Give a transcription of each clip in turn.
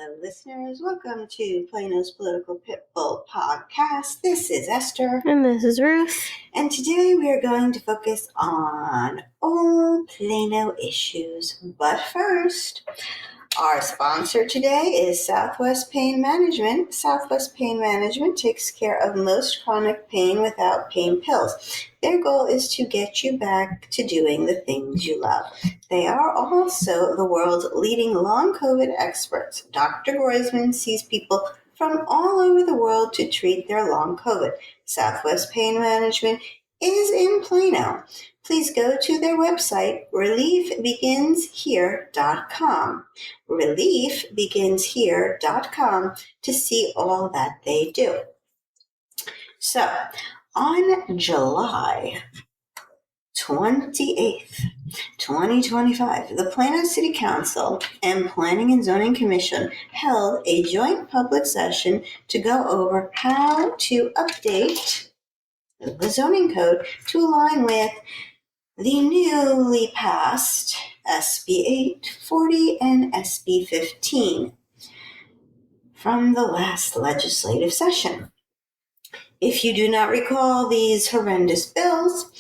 Hello, listeners. Welcome to Plano's Political Pitbull Podcast. This is Esther. And this is Ruth. And today we are going to focus on all Plano issues. But first, our sponsor today is Southwest Pain Management. Southwest Pain Management takes care of most chronic pain without pain pills. Their goal is to get you back to doing the things you love. They are also the world's leading long COVID experts. Dr. Groisman sees people from all over the world to treat their long COVID. Southwest Pain Management is in Plano. Please go to their website, reliefbeginshere.com. Reliefbeginshere.com to see all that they do. So, on July 28th, 2025, the Plano City Council and Planning and Zoning Commission held a joint public session to go over how to update the zoning code to align with the newly passed SB 840 and SB 15 from the last legislative session. If you do not recall these horrendous bills,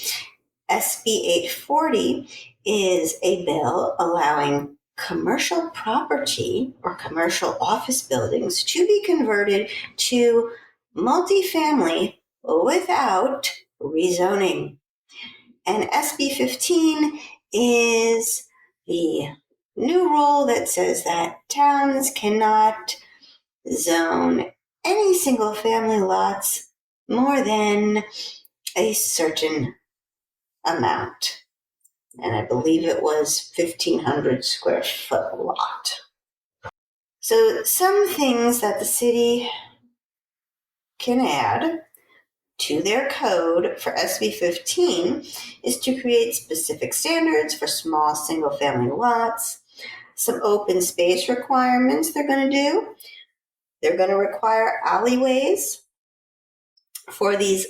SB 840 is a bill allowing commercial property or commercial office buildings to be converted to multifamily without rezoning. And SB 15 is the new rule that says that towns cannot zone any single family lots more than a certain amount. And I believe it was 1,500 square foot lot. So some things that the city can add to their code for SB 15 is to create specific standards for small single-family lots, some open space requirements they're going to do. They're going to require alleyways for these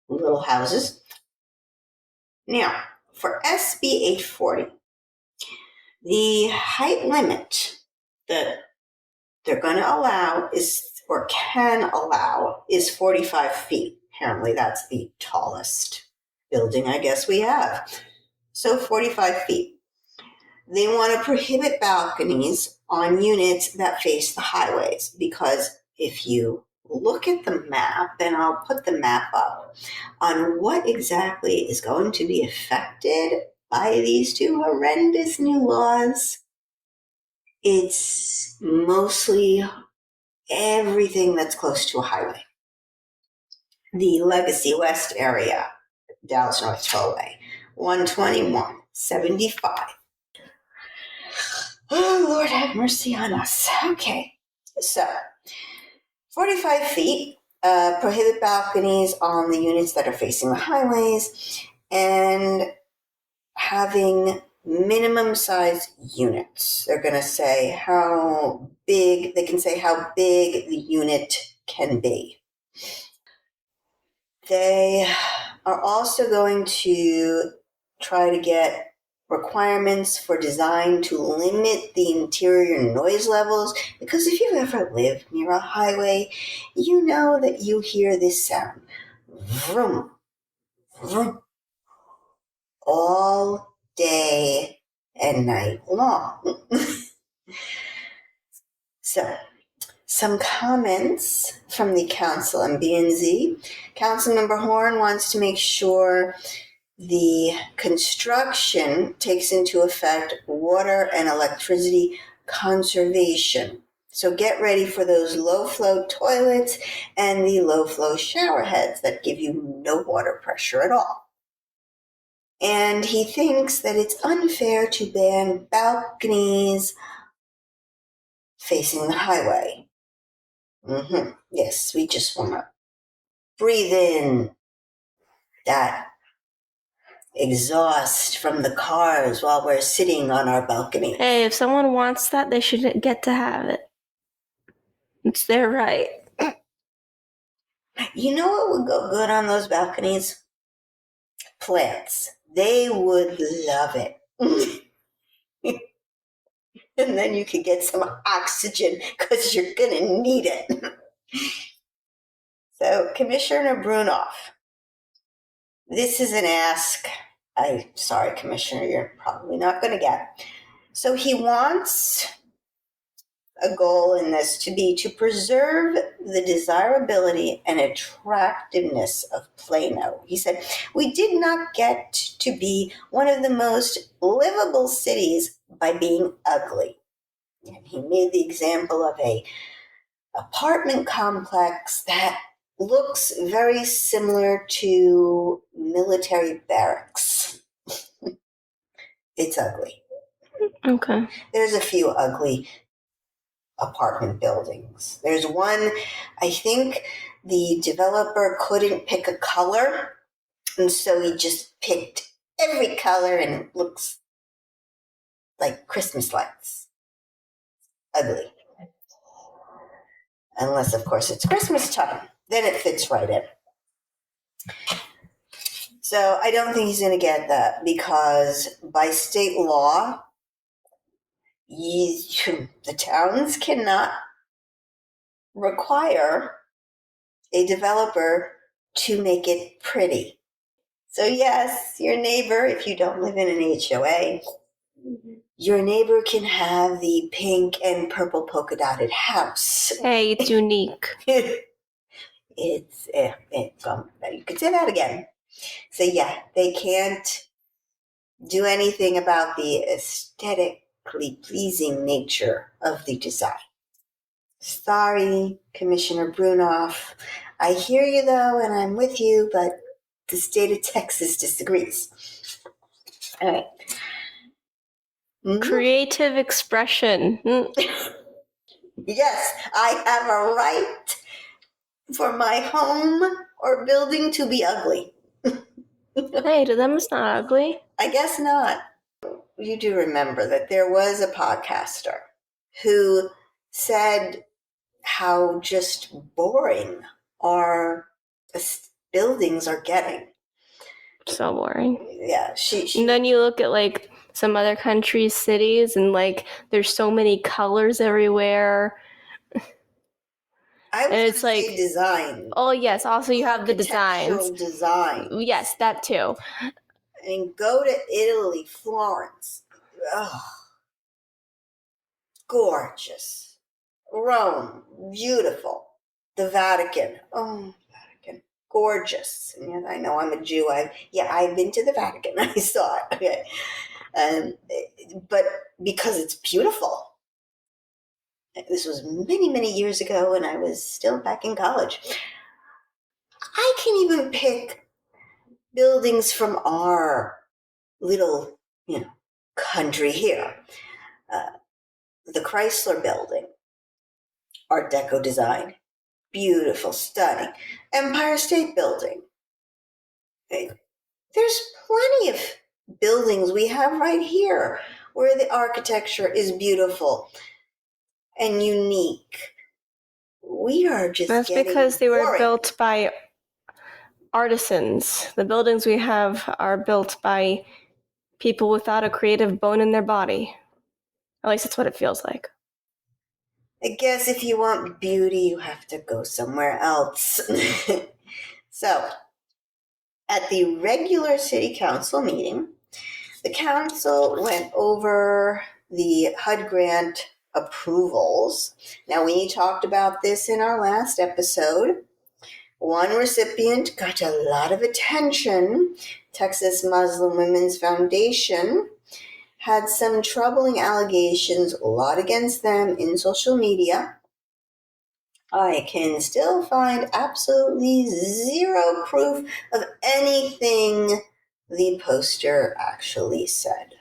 little houses. Now, for SB 840, the height limit that they're going to allow is, or can allow, is 45 feet. Apparently that's the tallest building I guess we have. So 45 feet. They want to prohibit balconies on units that face the highways because if you look at the map, and I'll put the map up, on what exactly is going to be affected by these two horrendous new laws, it's mostly everything that's close to a highway. The Legacy West area, Dallas North Tollway, 121, 75. Oh, Lord have mercy on us. Okay, so 45 feet, prohibit balconies on the units that are facing the highways, and having minimum size units. They're going to say how big, they can say how big the unit can be. They are also going to try to get requirements for design to limit the interior noise levels, because if you've ever lived near a highway, you know that you hear this sound, vroom, vroom, all day and night long. So, some comments from the council and B&Z. Councilmember Horn wants to make sure the construction takes into effect water and electricity conservation. So get ready for those low-flow toilets and the low-flow shower heads that give you no water pressure at all. And he thinks that it's unfair to ban balconies facing the highway. Yes, we just want to breathe in that exhaust from the cars while we're sitting on our balcony. Hey, if someone wants that, they should get to have it. It's their right. You know what would go good on those balconies? Plants. They would love it. and then you could get some oxygen because you're going to need it. So, Commissioner Brunoff, this is an ask. Sorry, Commissioner, you're probably not going to get. So he wants a goal in this to be to preserve the desirability and attractiveness of Plano. He said, we did not get to be one of the most livable cities by being ugly. And he made the example of a apartment complex that looks very similar to military barracks. It's ugly. Okay. There's a few ugly apartment buildings. There's one, I think the developer couldn't pick a color, and so he just picked every color and it looks like Christmas lights. Ugly. Unless, of course, it's Christmas time. Then it fits right in. So I don't think he's going to get that because by state law, the towns cannot require a developer to make it pretty. So yes, your neighbor, if you don't live in an HOA, your neighbor can have the pink and purple polka dotted house. Hey, it's unique. It's you could say that again. So yeah, they can't do anything about the aesthetically pleasing nature of the design. Sorry, Commissioner Brunoff. I hear you though, and I'm with you, but the state of Texas disagrees. All right. Creative expression. Yes, I have a right for my home or building to be ugly. Hey, to them it's not ugly. I guess not. You do remember that there was a podcaster who said how just boring our buildings are getting. So boring. Yeah, And then you look at like some other countries' cities, and like there's so many colors everywhere. I was and it's like like design. Oh yes, also you have the designs. Design. Yes, that too. And go to Italy, Florence. Oh, gorgeous. Rome, beautiful. The Vatican. Oh, Vatican, gorgeous. And yes, I know I'm a Jew. I've been to the Vatican. I saw it. Okay. But because it's beautiful. This was many, many years ago when I was still back in college. I can even pick buildings from our little, country here. The Chrysler Building, Art Deco design, beautiful, stunning. Empire State Building. There's plenty of buildings we have right here where the architecture is beautiful and unique. We are just That's getting because they were boring. built by artisans. The buildings we have are built by people without a creative bone in their body. At least that's what it feels like. I guess if you want beauty, you have to go somewhere else. So, at the regular city council meeting, the council went over the HUD grant approvals. Now, we talked about this in our last episode. One recipient got a lot of attention. Texas Muslim Women's Foundation had some troubling allegations, a lot against them in social media. I can still find absolutely zero proof of anything the poster actually said.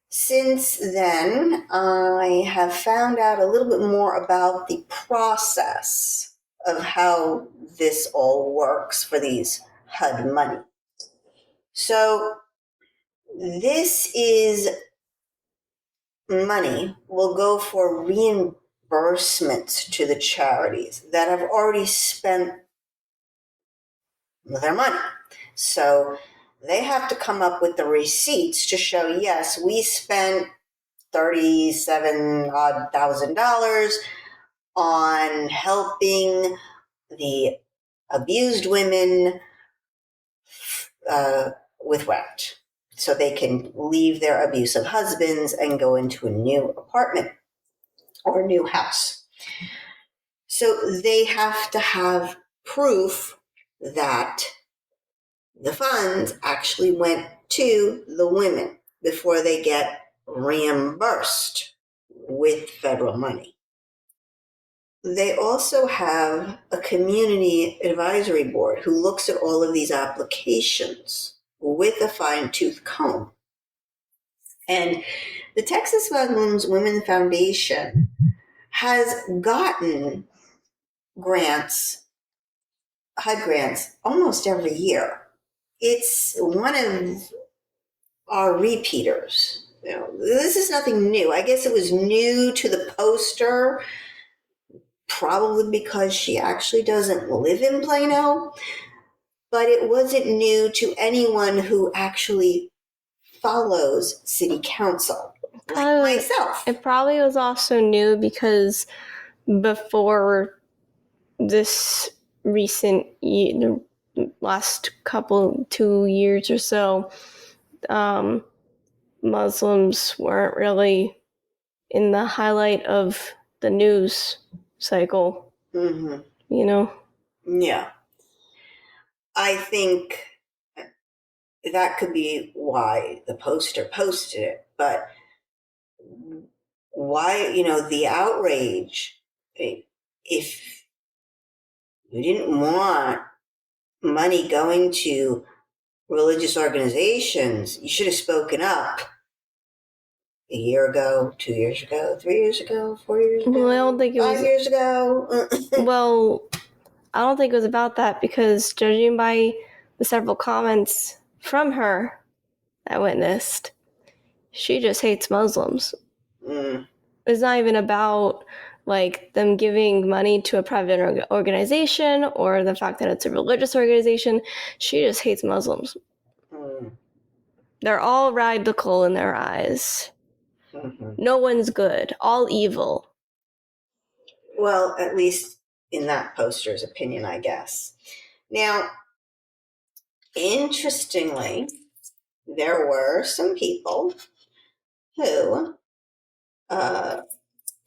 Since then, I have found out a little bit more about the process of how this all works for these HUD money. So this is money will go for reimbursements to the charities that have already spent their money. So they have to come up with the receipts to show, yes, we spent $37,000 on helping the abused women with rent, so they can leave their abusive husbands and go into a new apartment or a new house. So they have to have proof that the funds actually went to the women before they get reimbursed with federal money. They also have a community advisory board who looks at all of these applications with a fine-tooth comb. And the Texas Muslims Women Foundation has gotten grants, HUD grants, almost every year. It's one of our repeaters. This is nothing new. I guess it was new to the poster, probably because she actually doesn't live in Plano, but it wasn't new to anyone who actually follows city council, like myself. It probably was also new because before this recent year, the last 2 years or so, Muslims weren't really in the highlight of the news cycle. Mm-hmm. Yeah. I think that could be why the poster posted it, but why, the outrage, if you didn't want money going to religious organizations, you should have spoken up a year ago, 2 years ago, 3 years ago, 4 years ago, well, I don't think it 5 years ago. Well, I don't think it was about that, because judging by the several comments from her I witnessed, she just hates Muslims. It's not even about them giving money to a private organization or the fact that it's a religious organization. She just hates Muslims. They're all radical in their eyes. Mm-hmm. No one's good. All evil. Well, at least in that poster's opinion, I guess. Now, interestingly, there were some people who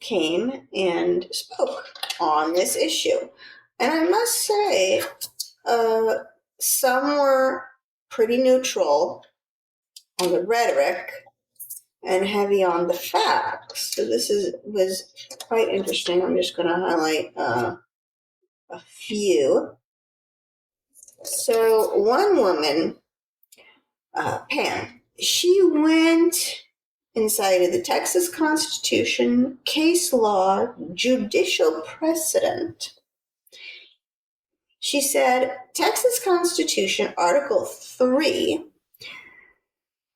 came and spoke on this issue. And I must say, some were pretty neutral on the rhetoric and heavy on the facts. So this was quite interesting. I'm just going to highlight a few. So one woman, Pam, she went and cited the Texas Constitution, case law, judicial precedent. She said, Texas Constitution, Article 3,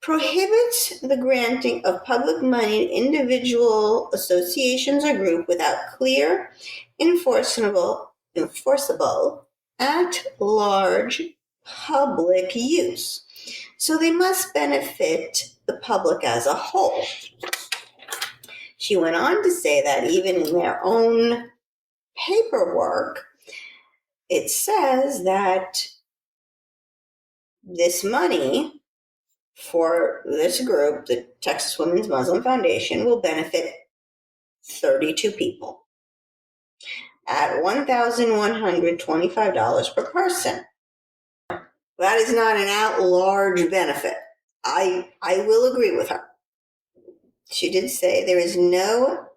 prohibits the granting of public money to individual associations or group without clear, enforceable, at-large public use. So they must benefit the public as a whole. She went on to say that even in their own paperwork, it says that this money for this group, the Texas Women's Muslim Foundation, will benefit 32 people at $1,125 per person. That is not an at-large benefit. I will agree with her. She did say there is no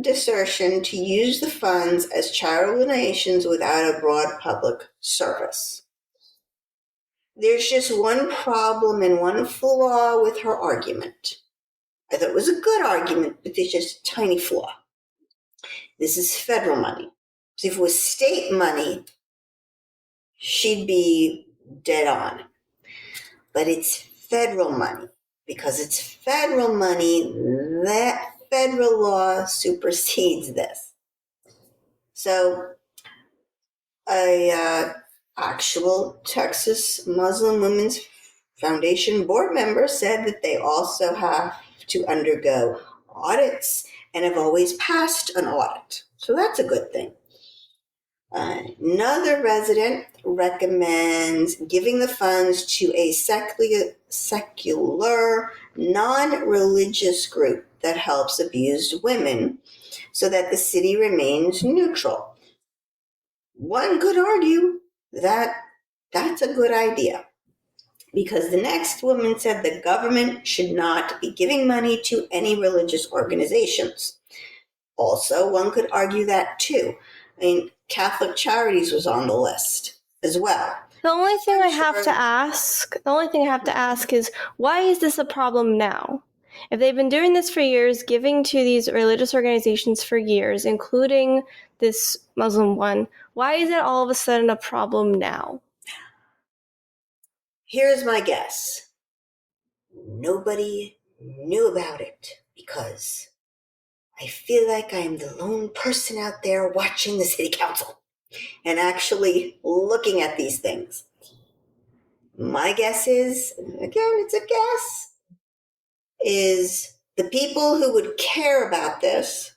discretion to use the funds as charitable donations without a broad public service. There's just one problem and one flaw with her argument. I thought it was a good argument, but there's just a tiny flaw. This is federal money. So if it was state money, she'd be dead on. But it's federal money. Because it's federal money, that federal law supersedes this. So a actual Texas Muslim Women's Foundation board member said that they also have to undergo audits and have always passed an audit. So that's a good thing. Another resident recommends giving the funds to a secular, non-religious group that helps abused women so that the city remains neutral. One could argue that that's a good idea, because the next woman said the government should not be giving money to any religious organizations. Also, one could argue that too. I mean, Catholic Charities was on the list as well. The only thing I have to ask is, why is this a problem now? If they've been doing this for years, giving to these religious organizations for years, including this Muslim one, why is it all of a sudden a problem now? Here's my guess. Nobody knew about it because I feel like I am the lone person out there watching the city council and actually looking at these things. My guess is, again, it's a guess, is the people who would care about this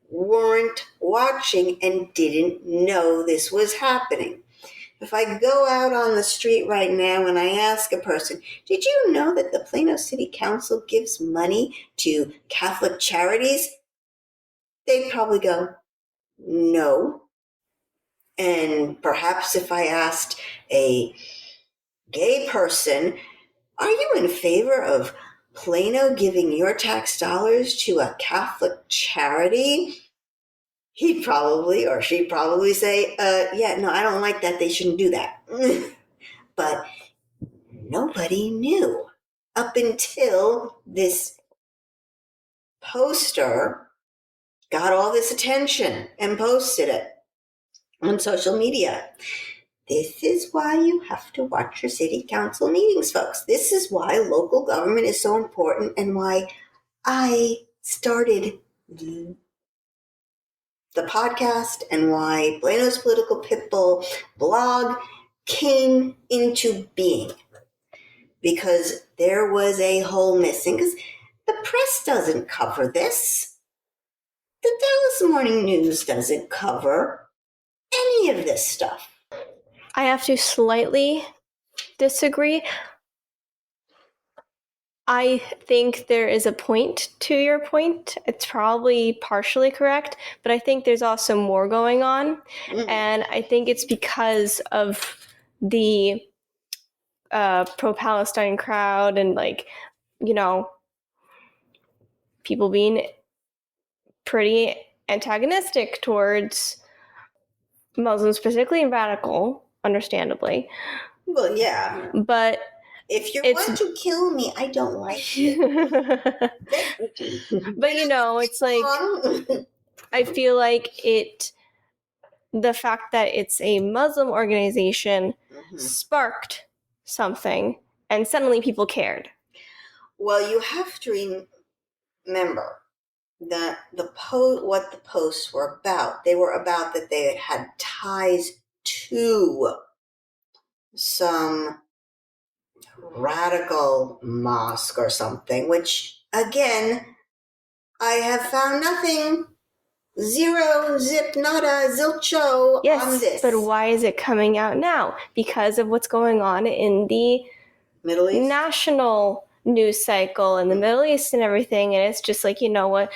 weren't watching and didn't know this was happening. If I go out on the street right now and I ask a person, did you know that the Plano City Council gives money to Catholic charities? They'd probably go, no. And perhaps if I asked a gay person, are you in favor of Plano giving your tax dollars to a Catholic charity? He'd probably, or she'd probably say, yeah, no, I don't like that. They shouldn't do that. But nobody knew up until this poster got all this attention and posted it on social media. This is why you have to watch your city council meetings, folks. This is why local government is so important and why I started the podcast and why Plano's Political Pitbull blog came into being. Because there was a hole missing. Because the press doesn't cover this. The Dallas Morning News doesn't cover any of this stuff. I have to slightly disagree. I think there is a point to your point. It's probably partially correct, but I think there's also more going on. And I think it's because of the pro-Palestine crowd and, like, you know, people being pretty antagonistic towards Muslims, particularly radical, understandly. Well, yeah. But if you want to kill me, I don't like it. But, you know, it's like, I feel like the fact that it's a Muslim organization sparked something, and suddenly people cared. Well, you have to remember that what the posts were about. They were about that they had ties to some radical mosque or something, which, again, I have found nothing, zero, zip, nada, zilcho on this. Yes, but why is it coming out now? Because of what's going on in the Middle East? National news cycle in the Middle East and everything, and it's just like, you know what,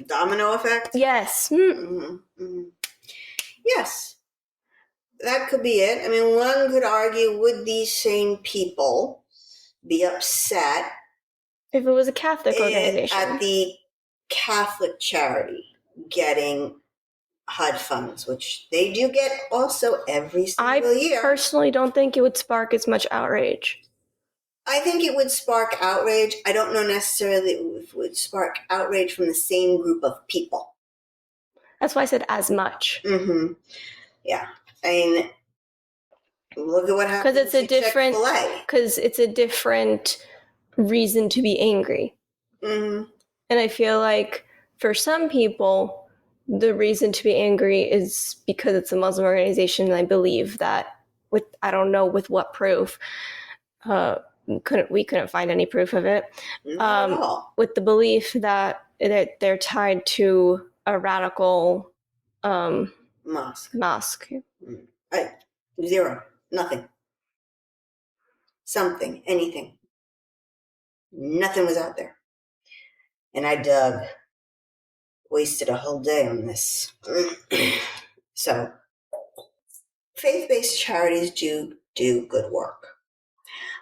domino effect? Yes. Yes, that could be it. I mean, one could argue, would these same people be upset if it was a Catholic organization at the Catholic charity getting HUD funds, which they do get also every single year? I personally don't think it would spark as much outrage. I think it would spark outrage. I don't know necessarily if it would spark outrage from the same group of people. That's why I said as much. Yeah. I mean, look at what happened to Chick-fil-A. Because it's a different reason to be angry. And I feel like for some people, the reason to be angry is because it's a Muslim organization, and I believe that, I don't know with what proof, we couldn't find any proof of it. Not at all. With the belief that they're tied to a radical mosque. Zero. Nothing. Something. Anything. Nothing was out there. And I dug. Wasted a whole day on this. So, faith-based charities do good work.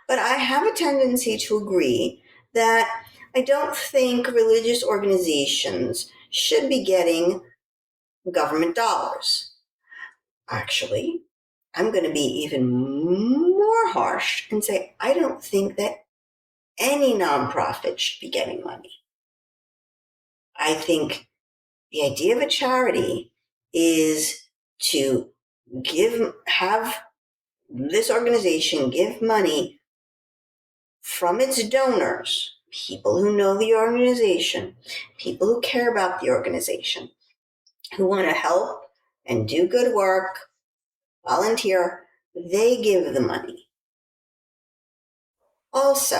But I have a tendency to agree that I don't think religious organizations should be getting government dollars. Actually, I'm going to be even more harsh and say I don't think that any nonprofit should be getting money. I think the idea of a charity is to have this organization give money from its donors, people who know the organization, people who care about the organization, who want to help and do good work, volunteer, they give the money. Also,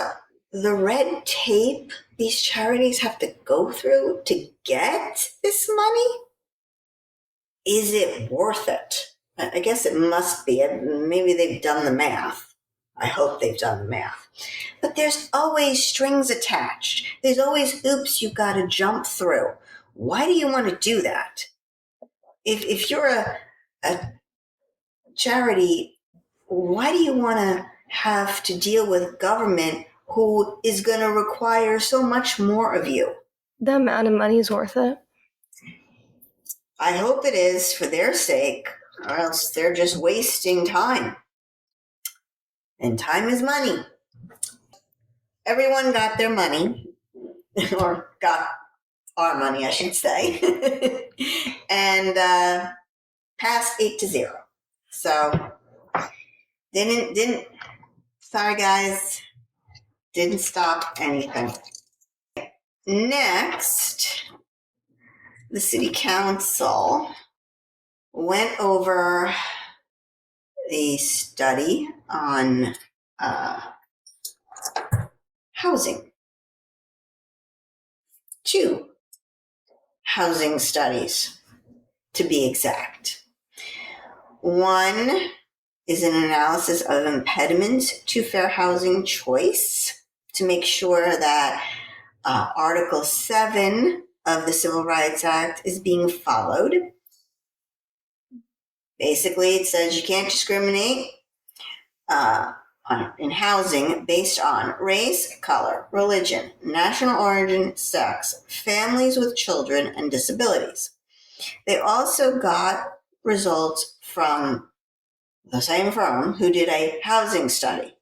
the red tape these charities have to go through to get this money, is it worth it? I guess it must be. Maybe they've done the math. I hope they've done the math. But there's always strings attached. There's always hoops you got to jump through. Why do you want to do that? If you're a charity, why do you want to have to deal with government who is going to require so much more of you? The amount of money is worth it. I hope it is for their sake, or else they're just wasting time. And time is money. Everyone got their money, or got our money, I should say, and passed 8-0. So didn't. Sorry, guys, didn't stop anything. Next, the city council went over a study on housing. 2 housing studies, to be exact. One is an analysis of impediments to fair housing choice to make sure that Article 7 of the Civil Rights Act is being followed. Basically, it says you can't discriminate in housing based on race, color, religion, national origin, sex, families with children, and disabilities. They also got results from the same firm who did a housing study,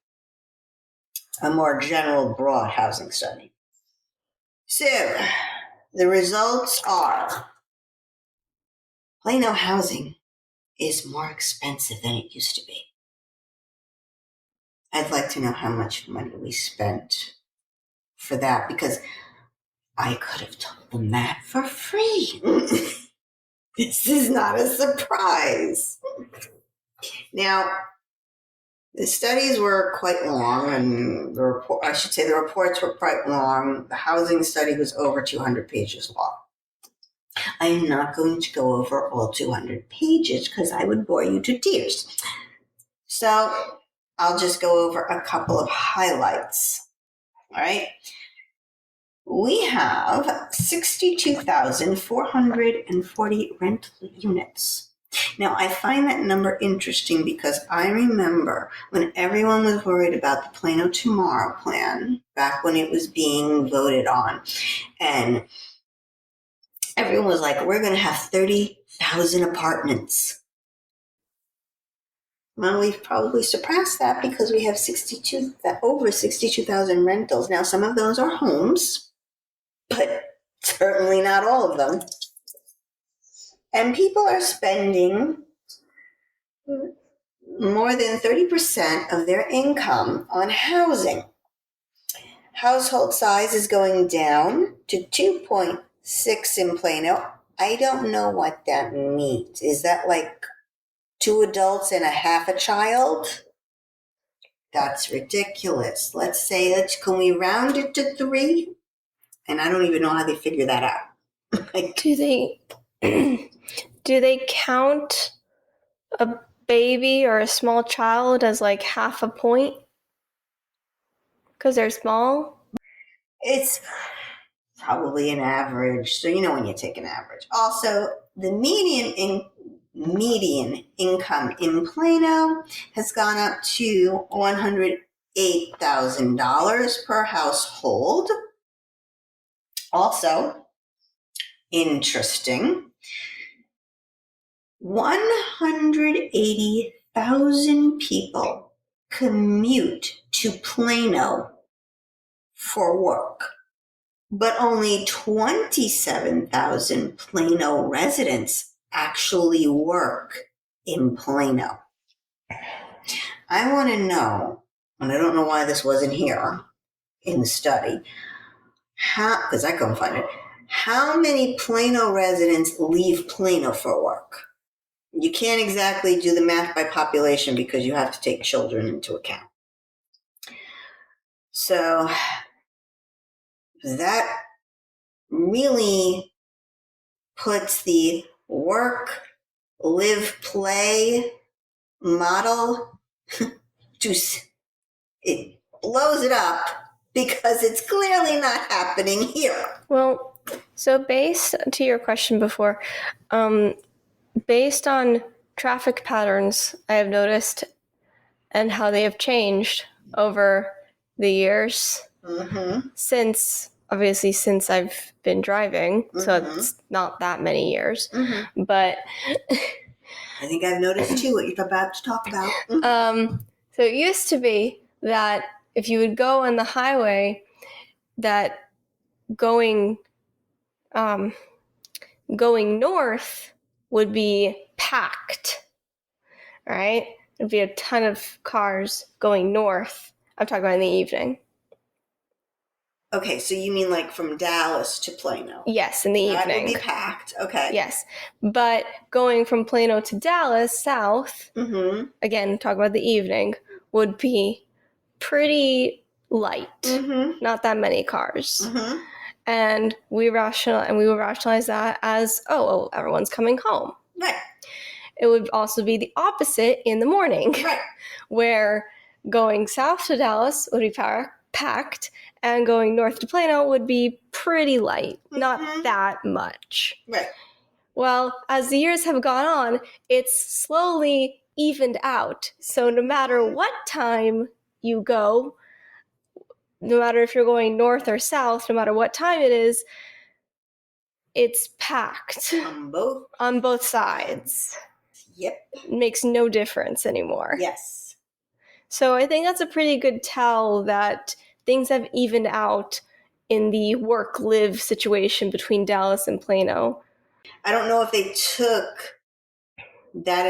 a more general, broad housing study. So, the results are Plano housing is more expensive than it used to be. I'd like to know how much money we spent for that, because I could have told them that for free. This is not a surprise. Now, the studies were quite long, and the reports were quite long. The housing study was over 200 pages long. I am not going to go over all 200 pages because I would bore you to tears. So I'll just go over a couple of highlights. All right. We have 62,440 rental units. Now, I find that number interesting because I remember when everyone was worried about the Plano Tomorrow plan, back when it was being voted on, and everyone was like, we're going to have 30,000 apartments. Well, we've probably surpassed that because we have over 62,000 rentals. Now, some of those are homes, but certainly not all of them. And people are spending more than 30% of their income on housing. Household size is going down to 2.6 in Plano. I don't know what that means. Is that like 2 adults and a half a child? That's ridiculous. Let's say, can we round it to 3? And I don't even know how they figure that out. Do they do they count a baby or a small child as like half a point? Because they're small? It's probably an average. So you know when you take an average. Also, the median income in Plano has gone up to $108,000 per household. Also, interesting, 180,000 people commute to Plano for work, but only 27,000 Plano residents actually work in Plano. I want to know, and I don't know why this wasn't here in the study, because I couldn't find it, how many Plano residents leave Plano for work? You can't exactly do the math by population because you have to take children into account. So that really puts the work, live, play model it blows it up because it's clearly not happening here. Well, so based to your question before, based on traffic patterns I have noticed and how they have changed over the years since I've been driving, so it's not that many years, but I think I've noticed too what you're about to talk about. So it used to be that if you would go on the highway, that going north would be packed, right? There'd be a ton of cars going north. I'm talking about in the evening. Okay, so you mean like from Dallas to Plano? Yes, in the evening. That would be packed, okay. Yes, but going from Plano to Dallas, south, again, talk about the evening, would be pretty light. Not that many cars. And we would rationalize that as, everyone's coming home. Right. It would also be the opposite in the morning. Right. Where going south to Dallas would be packed, and going north to Plano would be pretty light. Not that much. Right. Well, as the years have gone on, it's slowly evened out. So no matter what time you go, no matter if you're going north or south, no matter what time it is, it's packed. On both sides. Yep. It makes no difference anymore. Yes. So I think that's a pretty good tell that things have evened out in the work-live situation between Dallas and Plano. I don't know if they took that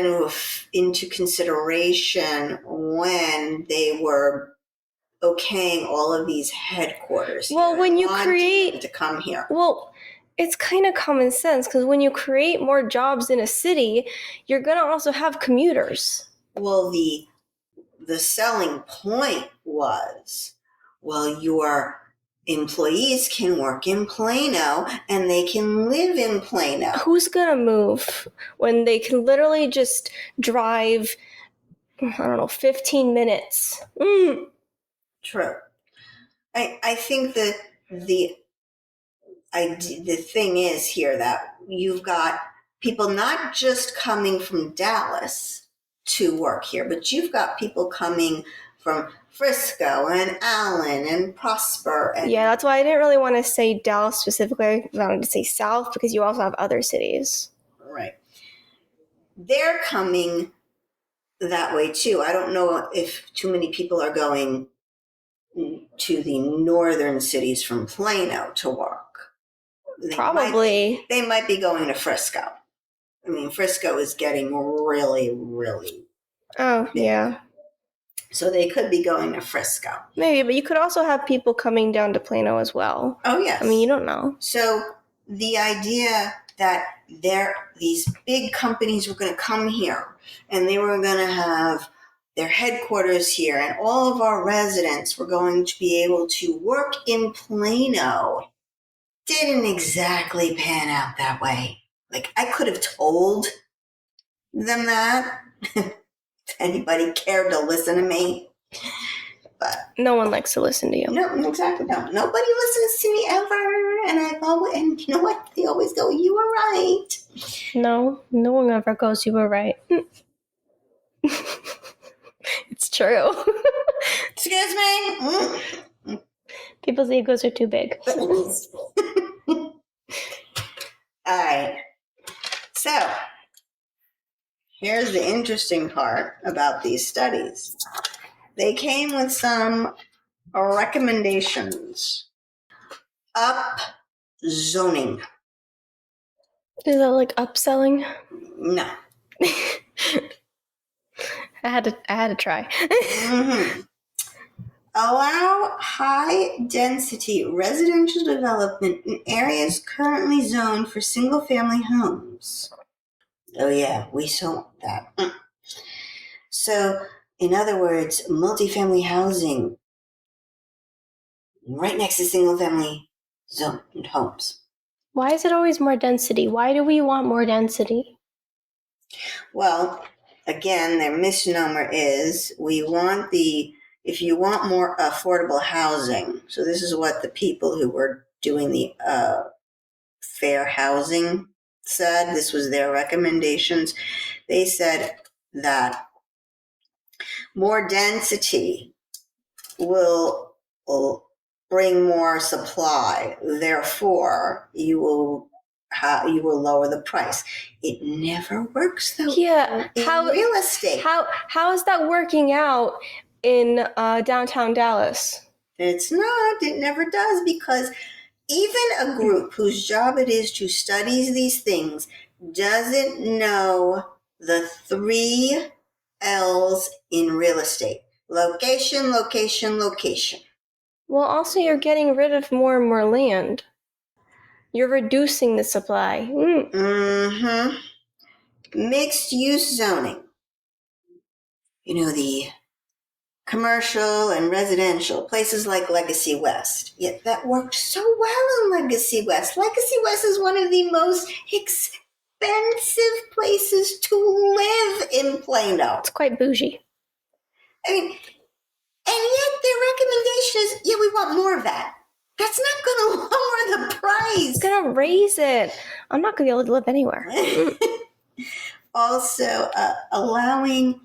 into consideration when they were okaying all of these headquarters. Well, when you create to come here. Well, it's kind of common sense because when you create more jobs in a city, you're going to also have commuters. Well, the selling point was, your employees can work in Plano and they can live in Plano. Who's going to move when they can literally just drive, 15 minutes? True. I think that the thing is here that you've got people not just coming from Dallas to work here, but you've got people coming from Frisco and Allen and Prosper. Yeah, that's why I didn't really want to say Dallas specifically. I wanted to say South because you also have other cities. Right. They're coming that way too. I don't know if too many people are going to the northern cities from Plano to work. Probably. They might be going to Frisco. I mean, Frisco is getting really, really big. Yeah. So they could be going to Frisco. Maybe, but you could also have people coming down to Plano as well. Oh, yes. I mean, you don't know. So the idea that these big companies were going to come here and they were going to have their headquarters here, and all of our residents were going to be able to work in Plano, didn't exactly pan out that way. Like, I could have told them that if anybody cared to listen to me. But no one likes to listen to you. no, exactly. No, nobody listens to me ever. And you know what? They always go, "You were right." No one ever goes, "You were right." It's true. Excuse me. People's egos are too big. All right. So here's the interesting part about these studies. They came with some recommendations. Up zoning. Is that like upselling? No. I had to try. Mm-hmm. Allow high-density residential development in areas currently zoned for single-family homes. Oh yeah, we saw that. So, in other words, multifamily housing right next to single-family zoned homes. Why is it always more density? Why do we want more density? Well, again, their misnomer is if you want more affordable housing, so this is what the people who were doing the fair housing said. This was their recommendations. They said that more density will bring more supply. Therefore, you will lower the price. It never works though. Yeah, in real estate. How is that working out in downtown Dallas? It's not. It never does, because even a group whose job it is to study these things doesn't know the 3 L's in real estate. Location, location, location. Well, also you're getting rid of more and more land. You're reducing the supply. Mm-hmm. Mixed use zoning. You know, the commercial and residential, places like Legacy West. Yet that worked so well in Legacy West. Legacy West is one of the most expensive places to live in Plano. It's quite bougie. I mean, and yet their recommendation is, yeah, we want more of that. That's not going to lower the price. It's going to raise it. I'm not going to be able to live anywhere. Also, allowing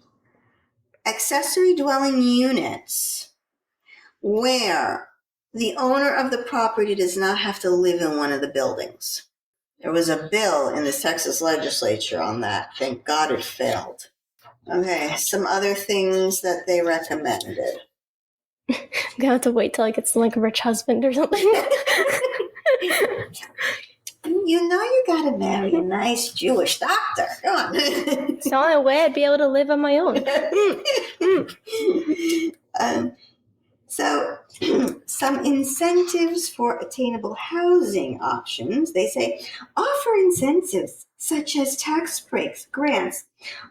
accessory dwelling units where the owner of the property does not have to live in one of the buildings. There was a bill in the Texas legislature on that. Thank God it failed. Okay, some other things that they recommended. I'm going to have to wait till I get some like rich husband or something. You know you gotta marry a nice Jewish doctor. Come on. It's the only way I'd be able to live on my own. So, some incentives for attainable housing options. They say, offer incentives such as tax breaks, grants,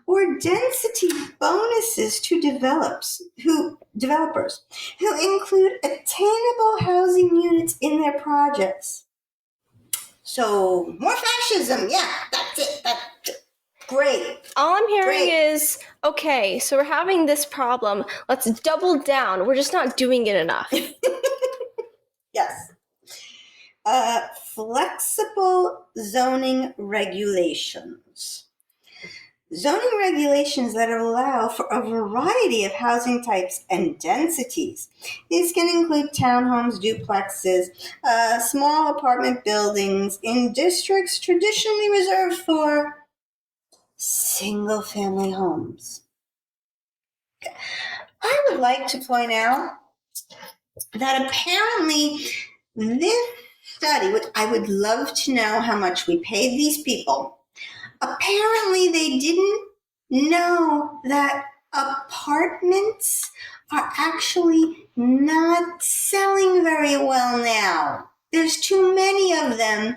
or density bonuses to developers who include attainable housing units in their projects. So, more fascism. Yeah, that's it. That's great. All I'm hearing is, okay, so we're having this problem. Let's double down. We're just not doing it enough. Yes. Flexible zoning regulations. Zoning regulations that allow for a variety of housing types and densities. These can include townhomes, duplexes, small apartment buildings in districts traditionally reserved for single-family homes. I would like to point out that apparently this study, which I would love to know how much we paid these people, apparently they didn't know that apartments are actually not selling very well now. There's too many of them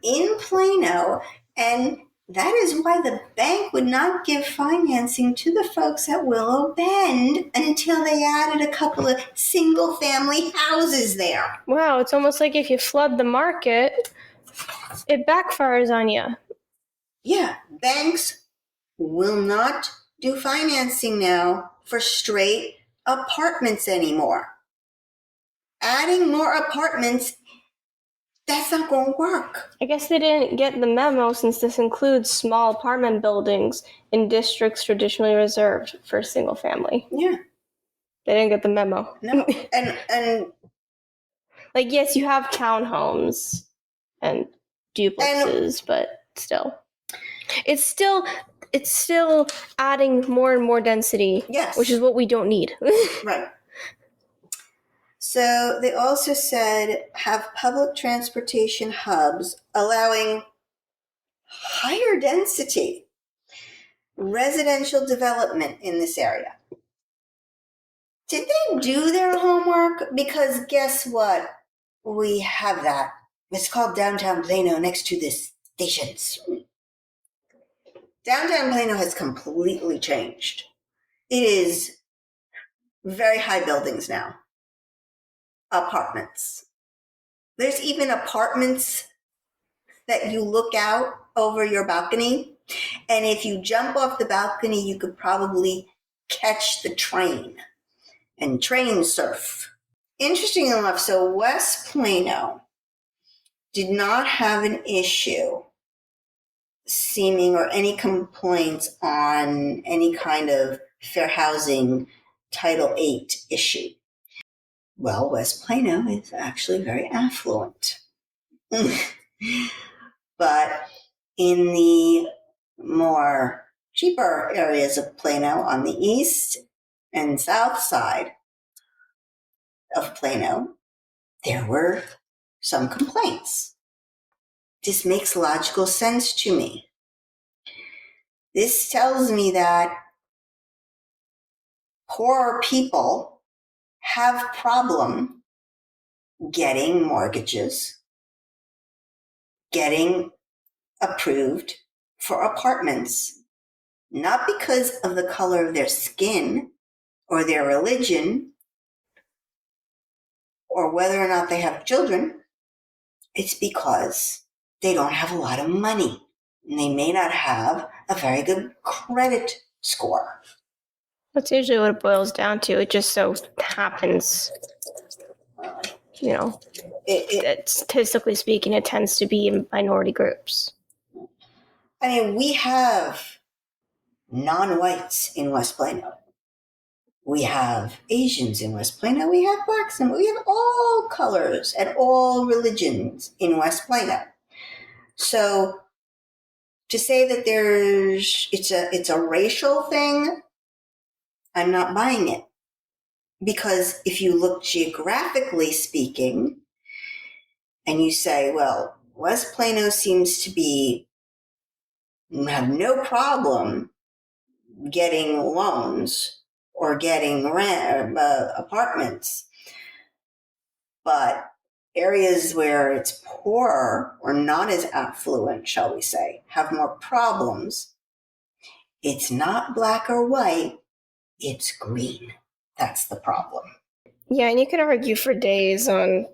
in Plano, and That is why the bank would not give financing to the folks at Willow Bend until they added a couple of single-family houses there. Wow, it's almost like if you flood the market, it backfires on you. Yeah, banks will not do financing now for straight apartments anymore. Adding more apartments, that's not going to work. I guess they didn't get the memo since this includes small apartment buildings in districts traditionally reserved for single family. Yeah. They didn't get the memo. No. and like, yes, you have townhomes and duplexes, but still. It's still adding more and more density. Yes. Which is what we don't need. Right. So they also said have public transportation hubs allowing higher density residential development in this area. Did they do their homework? Because guess what? We have that. It's called downtown Plano next to the stations. Downtown Plano has completely changed. It is very high buildings now. Apartments. There's even apartments that you look out over your balcony, and if you jump off the balcony, you could probably catch the train and train surf. Interesting enough, so West Plano did not have an issue seeming or any complaints on any kind of fair housing Title VIII issue. Well, West Plano is actually very affluent. But in the more cheaper areas of Plano on the east and south side of Plano, there were some complaints. This makes logical sense to me. This tells me that poor people have problem getting mortgages, getting approved for apartments, not because of the color of their skin or their religion or whether or not they have children. It's because they don't have a lot of money and they may not have a very good credit score. That's usually what it boils down to. It just so happens, statistically speaking, it tends to be in minority groups. I mean, we have non-whites in West Plano. We have Asians in West Plano. We have blacks, and we have all colors and all religions in West Plano. So to say that it's a racial thing, I'm not buying it. Because if you look geographically speaking, and you say, well, West Plano seems to have no problem getting loans or getting apartments, but areas where it's poorer or not as affluent, shall we say, have more problems. It's not black or white, it's green. That's the problem. Yeah, and you can argue for days on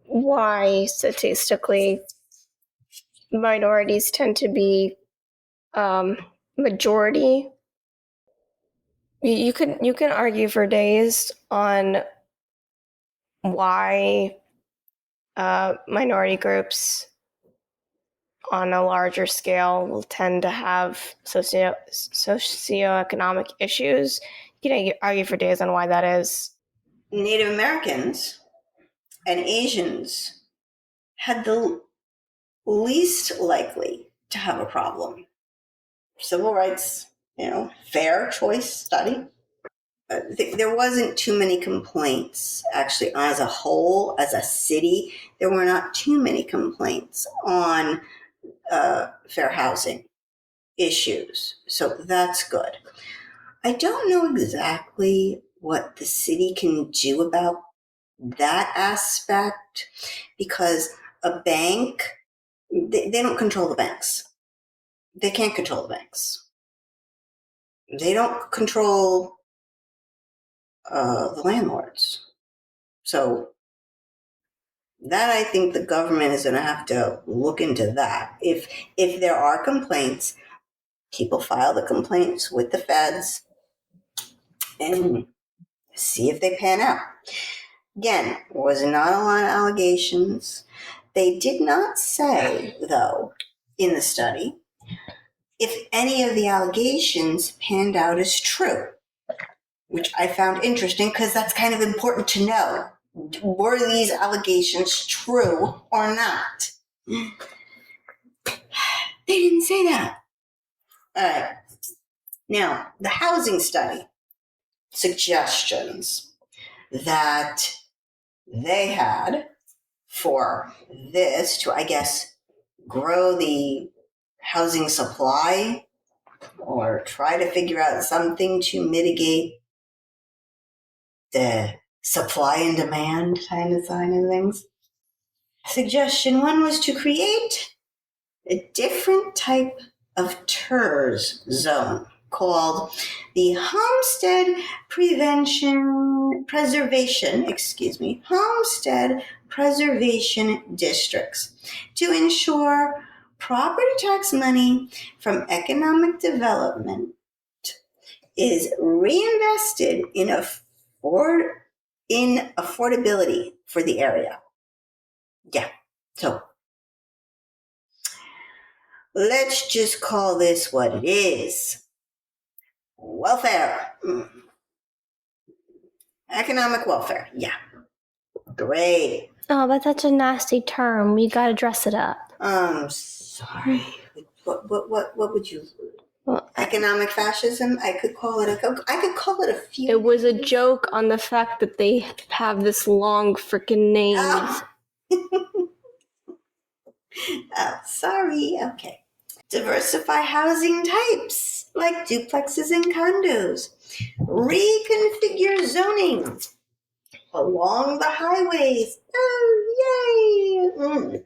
why statistically minorities tend to be majority. You can argue for days on why minority groups on a larger scale will tend to have socioeconomic issues. You can argue for days on why that is. Native Americans and Asians had the least likely to have a problem. Civil rights, fair choice study. There wasn't too many complaints, actually, as a whole, as a city. There were not too many complaints on fair housing issues. So that's good. I don't know exactly what the city can do about that aspect because a bank, they don't control the banks. they can't control the banks. They don't control the landlords. So that, I think the government is going to have to look into that. If there are complaints, people file the complaints with the feds and see if they pan out. Again, was not a lot of allegations. They did not say, though, in the study, if any of the allegations panned out as true, which I found interesting because that's kind of important to know. Were these allegations true or not? They didn't say that. All right. Now, the housing study suggestions that they had for this to, I guess, grow the housing supply or try to figure out something to mitigate the supply and demand kind of sign of things. Suggestion one was to create a different type of TERS zone called the Homestead Preservation Districts to ensure property tax money from economic development is reinvested in affordability for the area. Yeah, so let's just call this what it is. Welfare. Economic welfare. Yeah. Great. Oh, but that's a nasty term. We gotta dress it up. Sorry. What would you? Well, economic fascism? I could call it a few. It was a joke on the fact that they have this long freaking name. Oh, sorry. Okay. Diversify housing types like duplexes and condos. Reconfigure zoning along the highways. Oh, yay!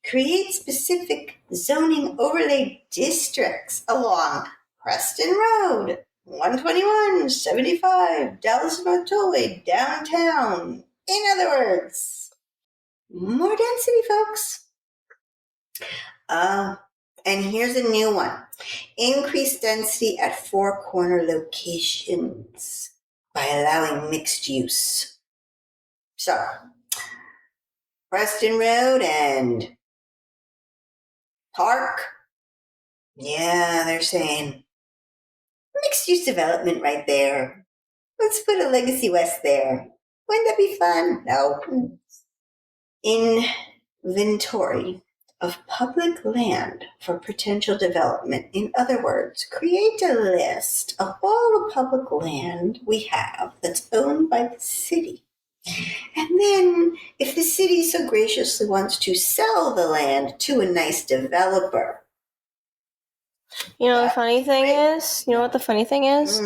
Create specific zoning overlay districts along Preston Road, 121, 75, Dallas North Tollway, downtown. In other words, more density, folks. And here's a new one. Increase density at 4 corner locations by allowing mixed use. So, Preston Road and Park. Yeah, they're saying mixed use development right there. Let's put a Legacy West there. Wouldn't that be fun? No. Inventory of public land for potential development. In other words, create a list of all the public land we have that's owned by the city. And then, if the city so graciously wants to sell the land to a nice developer. You know, the funny thing is, what the funny thing is?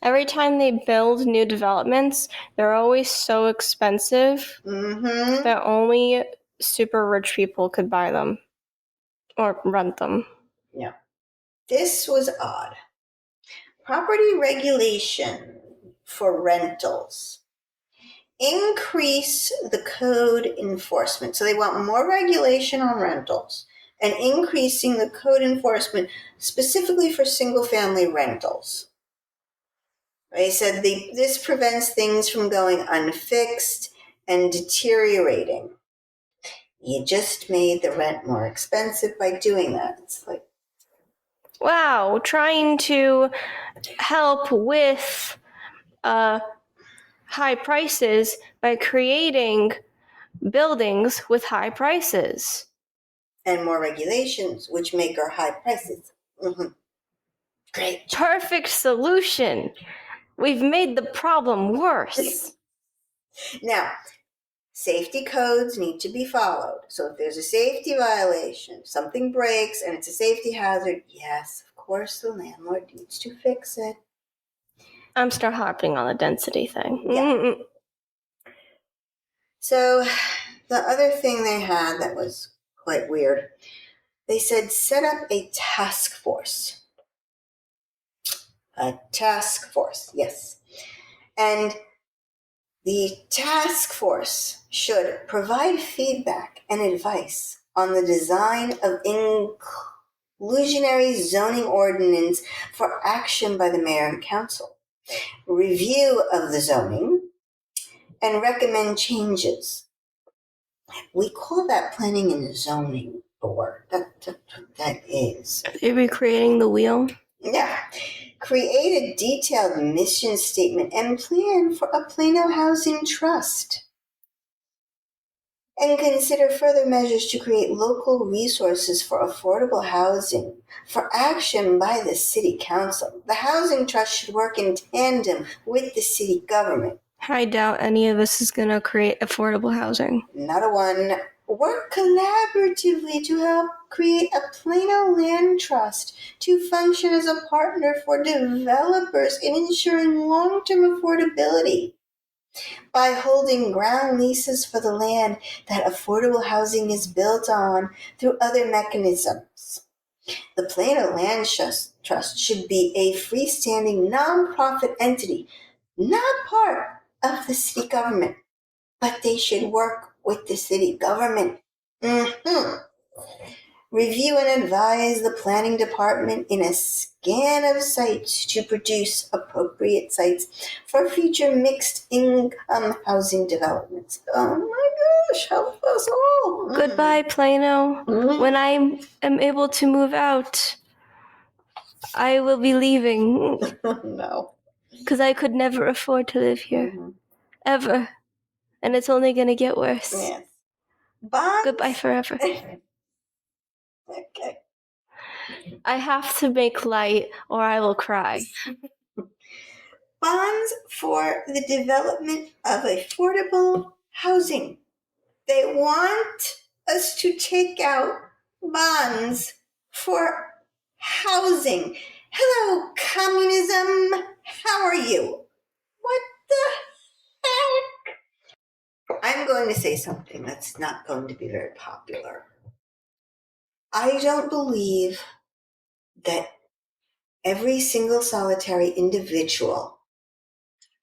Every time they build new developments, they're always so expensive that only super rich people could buy them or rent them. Yeah. This was odd. Property regulation for rentals. Increase the code enforcement. So they want more regulation on rentals and increasing the code enforcement specifically for single-family rentals. They said this prevents things from going unfixed and deteriorating. You just made the rent more expensive by doing that. It's like, wow, trying to help with high prices by creating buildings with high prices. And more regulations, which make our high prices. Great. Perfect solution. We've made the problem worse. Now, safety codes need to be followed. So if there's a safety violation, something breaks and it's a safety hazard, yes, of course the landlord needs to fix it. I'm still harping on the density thing. Yeah. So the other thing they had that was quite weird They said set up a task force. A task force, yes. And the task force should provide feedback and advice on the design of inclusionary zoning ordinance for action by the mayor and council, review of the zoning, and recommend changes. We call that planning and zoning board. That is. Are they recreating the wheel? Yeah. Create a detailed mission statement and plan for a Plano Housing Trust. And consider further measures to create local resources for affordable housing for action by the city council. The housing trust should work in tandem with the city government. I doubt any of us is going to create affordable housing. Not a one. Work collaboratively to help create a Plano land trust to function as a partner for developers in ensuring long-term affordability. By holding ground leases for the land that affordable housing is built on through other mechanisms. The Plano Land Trust should be a freestanding nonprofit entity, not part of the city government, but they should work with the city government. Review and advise the planning department in a scan of sites to produce appropriate sites for future mixed income housing developments. Oh my gosh, help us all. Goodbye, Plano. When I am able to move out, I will be leaving. No. Because I could never afford to live here. Ever. And it's only going to get worse. Yes. Bonds? Goodbye forever. Okay. I have to make light or I will cry. Bonds for the development of affordable housing. They want us to take out bonds for housing. Hello, communism. How are you? What the heck? I'm going to say something that's not going to be very popular. I don't believe that every single solitary individual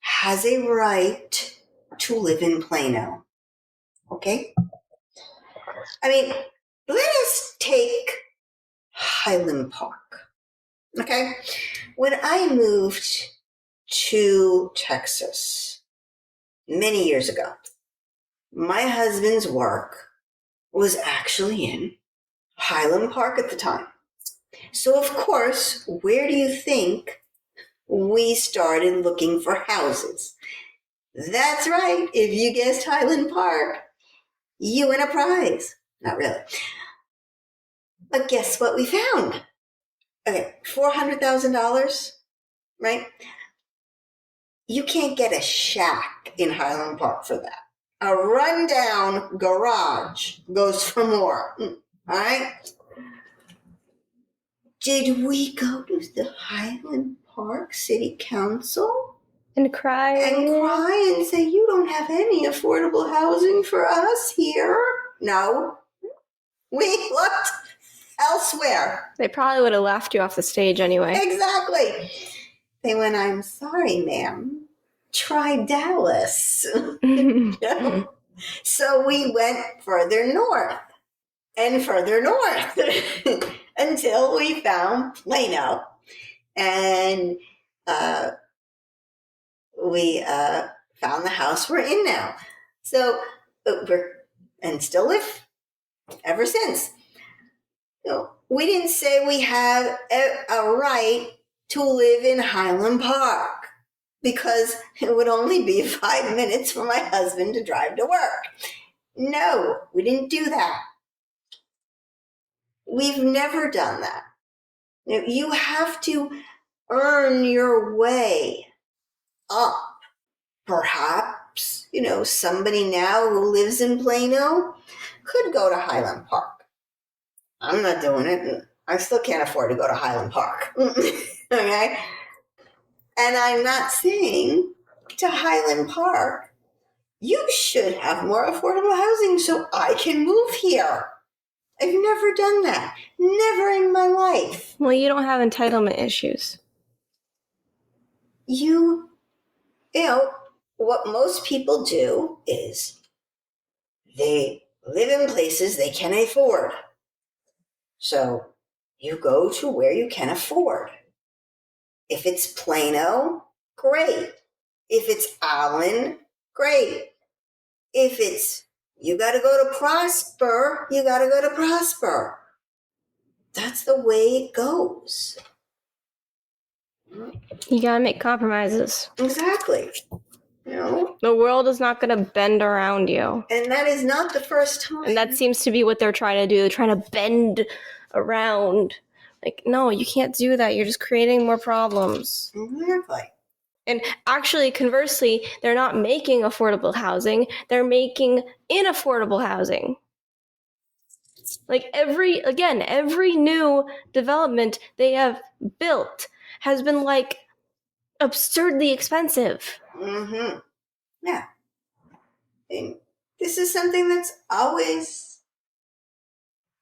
has a right to live in Plano. Okay? I mean, let us take Highland Park. Okay? When I moved to Texas many years ago, my husband's work was actually in Highland Park at the time. So, of course, where do you think we started looking for houses? That's right. If you guessed Highland Park, you win a prize. Not really. But guess what we found? Okay, $400,000, right? You can't get a shack in Highland Park for that. A rundown garage goes for more. All right? Did we go to the Highland Park City Council? And cry. And say, you don't have any affordable housing for us here? No. We looked elsewhere. They probably would have laughed you off the stage anyway. Exactly. They went, I'm sorry, ma'am. Try Dallas. No. So we went further north and further north until we found Plano. And we found the house we're in now. So and still live ever since. We didn't say we have a right to live in Highland Park because it would only be 5 minutes for my husband to drive to work. No, we didn't do that. We've never done that. You have to earn your way up. Perhaps, somebody now who lives in Plano could go to Highland Park. I'm not doing it. I still can't afford to go to Highland Park. Okay? And I'm not saying to Highland Park, you should have more affordable housing so I can move here. I've never done that. Never in my life. Well, you don't have entitlement issues. You know, what most people do is they live in places they can afford. So you go to where you can afford. If it's Plano, great. If it's Allen, great. If it's you got to go to Prosper, you got to go to Prosper. That's the way it goes. You gotta make compromises. Exactly. You know? The world is not gonna bend around you. And that is not the first time. And that seems to be what they're trying to do. They're trying to bend around. Like, no, you can't do that. You're just creating more problems. Exactly. And actually, conversely, they're not making affordable housing. They're making inaffordable housing. Like every new development they have built has been like absurdly expensive. Mm-hmm. Yeah. And this is something that's always,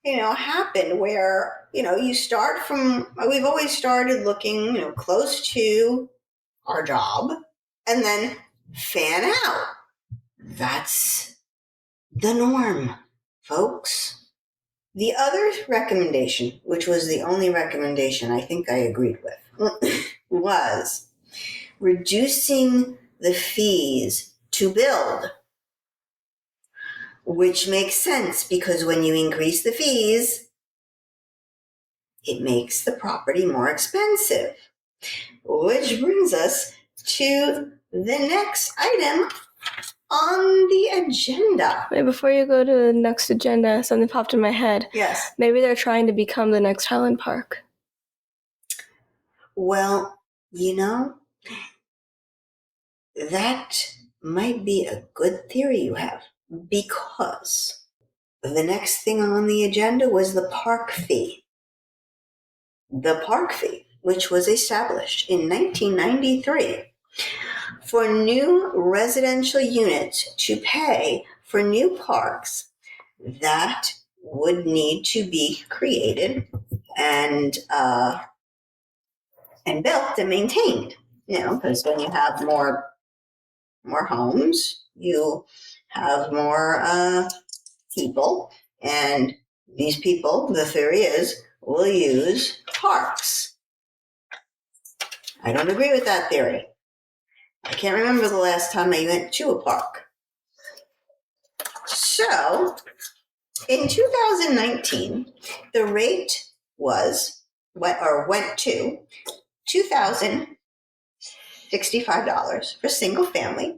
happened where, you start from, we've always started looking, close to our job and then fan out. That's the norm, folks. The other recommendation, which was the only recommendation I think I agreed with, was reducing the fees to build, which makes sense because when you increase the fees, it makes the property more expensive. Which brings us to the next item on the agenda. Wait, before you go to the next agenda, something popped in my head. Yes. Maybe they're trying to become the next Highland Park. Well, that might be a good theory you have, because the next thing on the agenda was the park fee. The park fee, which was established in 1993 for new residential units to pay for new parks that would need to be created and built and maintained. Because when you have more homes, you have more people, and these people, the theory is, will use parks. I don't agree with that theory. I can't remember the last time I went to a park. So, in 2019, the rate went to $2,065 for single family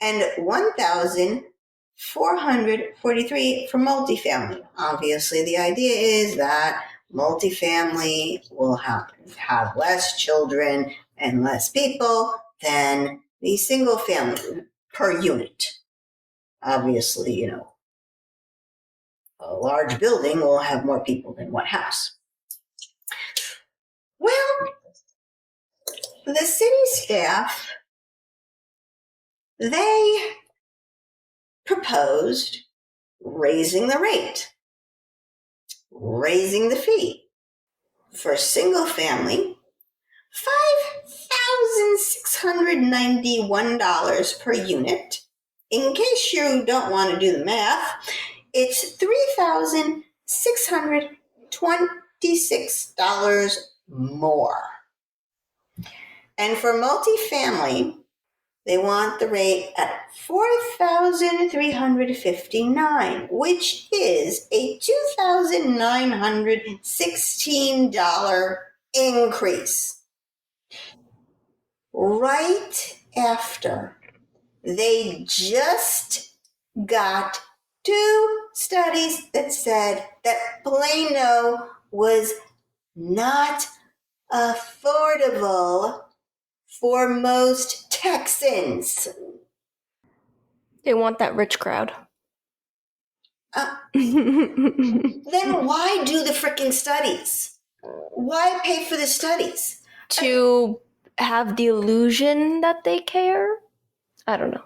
and $1,443 for multifamily. Obviously, the idea is that multifamily will have less children and less people than the single family per unit. Obviously, a large building will have more people than one house. Well, the city staff, they proposed raising the rate, raising the fee. For single family, $5,691 per unit. In case you don't want to do the math, it's $3,626 more. And for multifamily, they want the rate at $4,359, which is a $2,916 increase. Right after they just got 2 studies that said that Plano was not affordable for most Texans. They want that rich crowd. Then why do the frickin' studies? Why pay for the studies? To have the illusion that they care? I don't know.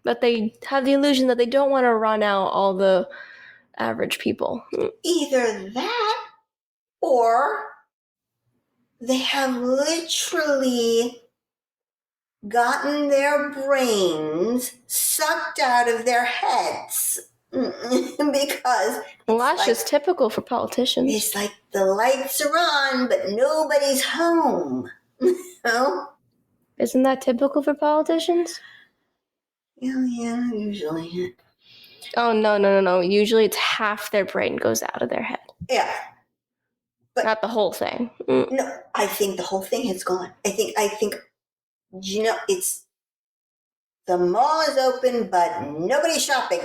But they have the illusion that they don't want to run out all the average people. Either that, or they have literally gotten their brains sucked out of their heads. Because well, that's just typical for politicians. It's like the lights are on, but nobody's home. No? Isn't that typical for politicians? Yeah, usually. Oh, no. Usually it's half their brain goes out of their head. Yeah. But not the whole thing. No, I think the whole thing has gone. I think, it's the mall is open, but nobody's shopping.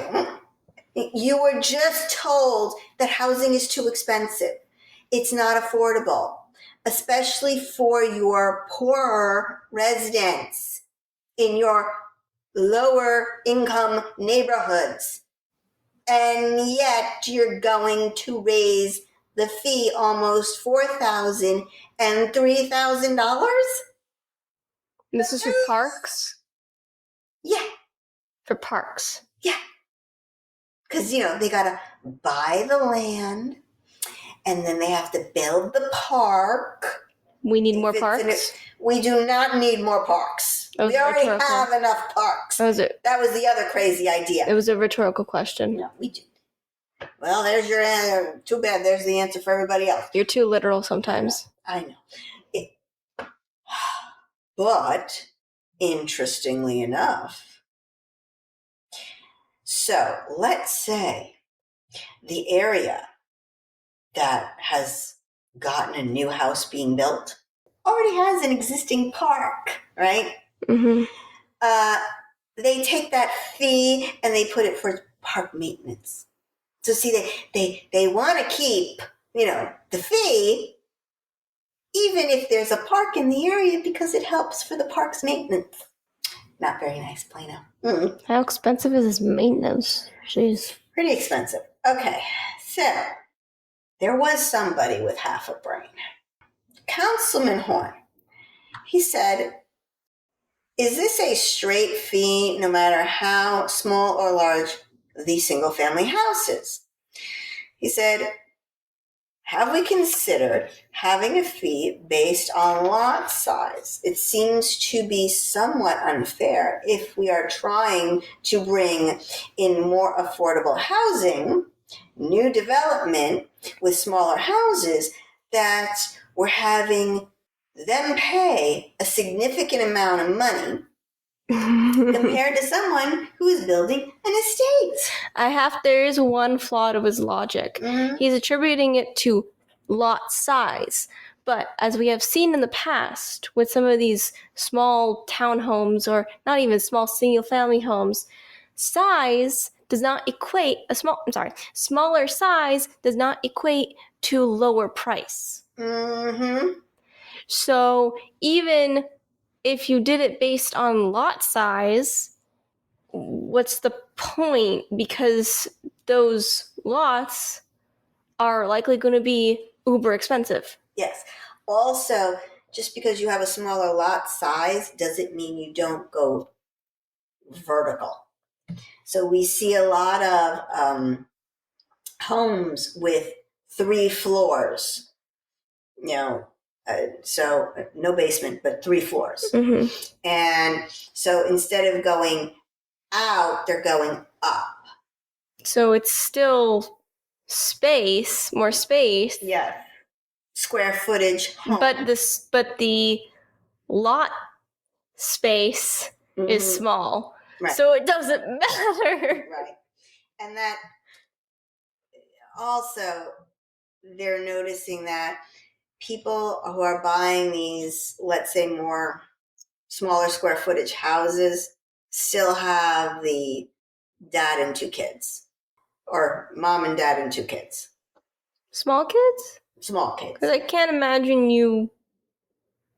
You were just told that housing is too expensive. It's not affordable, especially for your poorer residents in your lower income neighborhoods. And yet you're going to raise the fee almost $4,000 and $3,000? This is for parks? Yeah. For parks. Yeah. Because, they got to buy the land, and then they have to build the park. We need more parks? We do not need more parks. We already have enough parks. That was the other crazy idea. It was a rhetorical question. No, we do. Well, there's your answer. Too bad there's the answer for everybody else. You're too literal sometimes. I know. But, interestingly enough, so let's say the area that has gotten a new house being built already has an existing park, right? Mm-hmm. They take that fee and they put it for park maintenance. So see, they want to keep, the fee, even if there's a park in the area, because it helps for the park's maintenance. Not very nice, Plano. Mm-mm. How expensive is this maintenance? Jeez. Pretty expensive. Okay, so there was somebody with half a brain. Councilman Horn. He said, is this a straight fee no matter how small or large the single-family house is? He said, have we considered having a fee based on lot size? It seems to be somewhat unfair if we are trying to bring in more affordable housing, new development with smaller houses, that we're having them pay a significant amount of money compared to someone who is building an estate. There is one flaw to his logic. Mm-hmm. He's attributing it to lot size. But as we have seen in the past with some of these small townhomes, or not even small single family homes, size does not equate smaller size does not equate to lower price. Mm-hmm. So even if you did it based on lot size, what's the point? Because those lots are likely going to be uber expensive. Yes. Also, just because you have a smaller lot size doesn't mean you don't go vertical. So we see a lot of homes with 3 floors, so no basement, but 3 floors. Mm-hmm. And so instead of going out, they're going up. So it's still more space. Yeah. Square footage home. But the lot space is small. Right. So it doesn't matter. Right. And that also, they're noticing that people who are buying these, let's say, more smaller square footage houses still have the dad and 2 kids, or mom and dad and 2 kids. Small kids? Small kids. Because I can't imagine you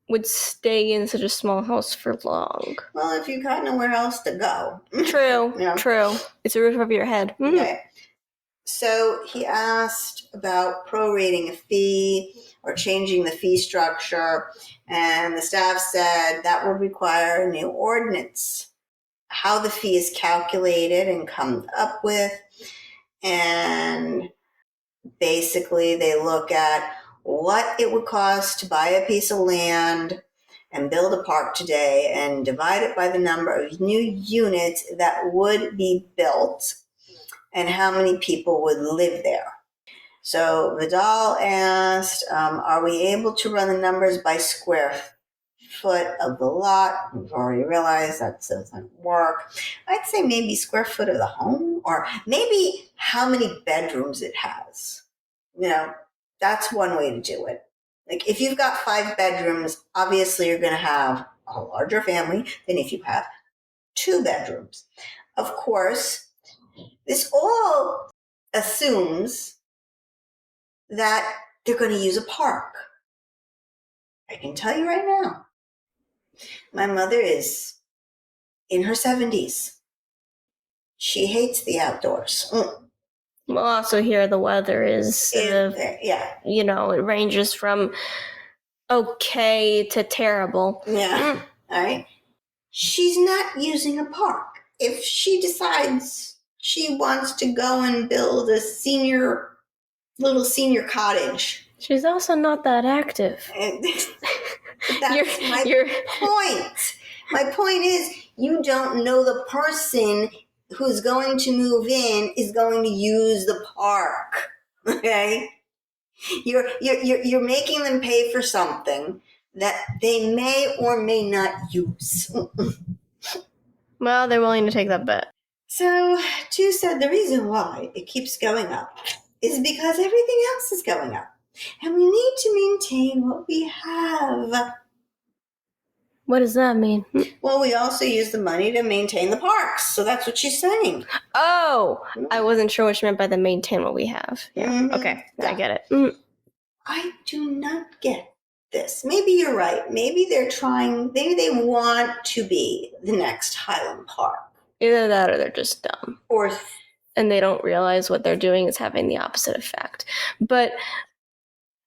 would stay in such a small house for long. Well, if you've got nowhere else to go. True, true. It's a roof over your head. Mm-hmm. Okay. So he asked about prorating a fee or changing the fee structure, and the staff said that would require a new ordinance. How the fee is calculated and come up with and basically they look at what it would cost to buy a piece of land and build a park today and divide it by the number of new units that would be built and how many people would live there. So Vidal asked, are we able to run the numbers by square foot of the lot? We've already realized that doesn't work. I'd say maybe square foot of the home, or maybe how many bedrooms it has. That's one way to do it. Like if you've got 5 bedrooms, obviously you're going to have a larger family than if you have 2 bedrooms. Of course, this all assumes that they're going to use a park. I can tell you right now, my mother is in her 70s. She hates the outdoors. Well, also here the weather is, yeah. It ranges from okay to terrible. Yeah. All right. She's not using a park. If she decides she wants to go and build a little senior cottage. She's also not that active. That's my point. My point is, you don't know the person who's going to move in is going to use the park. Okay? You're making them pay for something that they may or may not use. Well, they're willing to take that bet. So, Chu said the reason why it keeps going up is because everything else is going up. And we need to maintain what we have. What does that mean? Well, we also use the money to maintain the parks. So that's what she's saying. Oh, I wasn't sure what she meant by the maintain what we have. Yeah. Mm-hmm. Okay, yeah. I get it. I do not get this. Maybe you're right. Maybe maybe they want to be the next Highland Park. Either that or they're just dumb. And they don't realize what they're doing is having the opposite effect. But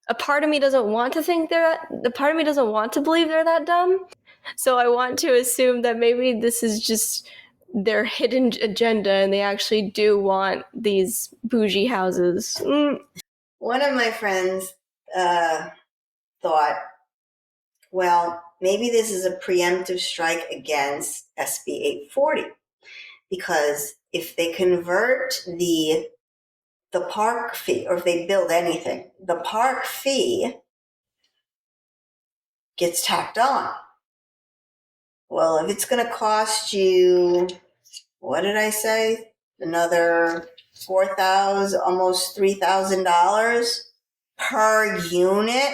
a part of me doesn't want to think part of me doesn't want to believe they're that dumb. So I want to assume that maybe this is just their hidden agenda and they actually do want these bougie houses. One of my friends thought, well, maybe this is a preemptive strike against SB 840, because if they convert the park fee, or if they build anything, the park fee gets tacked on. Well, if it's going to cost you, what did I say? Another $4,000, almost $3,000 per unit.